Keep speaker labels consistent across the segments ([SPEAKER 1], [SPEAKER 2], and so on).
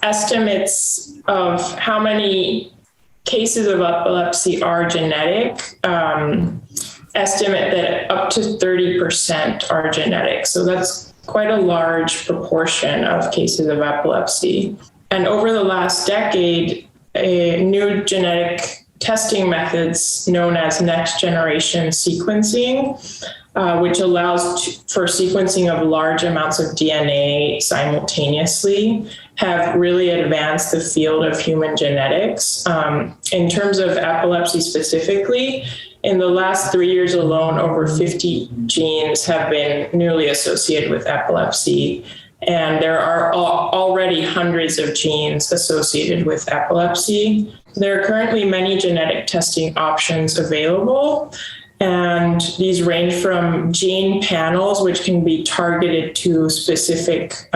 [SPEAKER 1] estimates of how many cases of epilepsy are genetic estimate that up to 30% are genetic. So that's quite a large proportion of cases of epilepsy. And over the last decade, new genetic testing methods known as next generation sequencing, which allows for sequencing of large amounts of DNA simultaneously, have really advanced the field of human genetics. In terms of epilepsy specifically, in the last 3 years alone, over 50 genes have been newly associated with epilepsy. And there are already hundreds of genes associated with epilepsy. There are currently many genetic testing options available. And these range from gene panels, which can be targeted to specific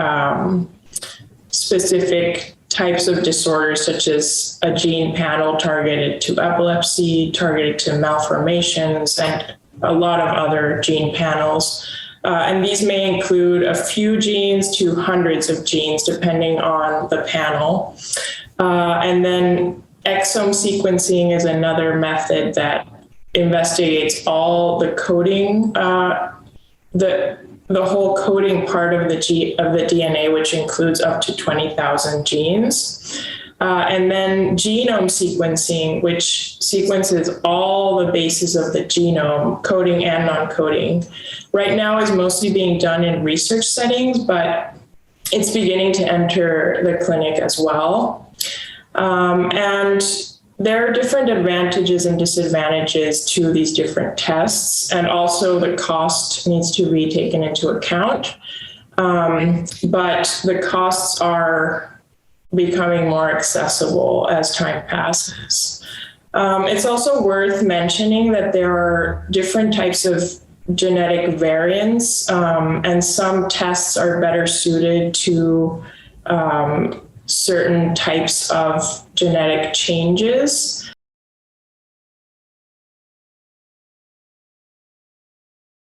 [SPEAKER 1] types of disorders, such as a gene panel targeted to epilepsy, targeted to malformations, and a lot of other gene panels. And these may include a few genes to hundreds of genes, depending on the panel. And then exome sequencing is another method that investigates all the coding, the whole coding part of the DNA, which includes up to 20,000 genes. And then genome sequencing, which sequences all the bases of the genome, coding and non-coding. Right now is mostly being done in research settings, but it's beginning to enter the clinic as well. And there are different advantages and disadvantages to these different tests, and also the cost needs to be taken into account. But the costs are becoming more accessible as time passes. It's also worth mentioning that there are different types of genetic variants, and some tests are better suited to certain types of genetic changes.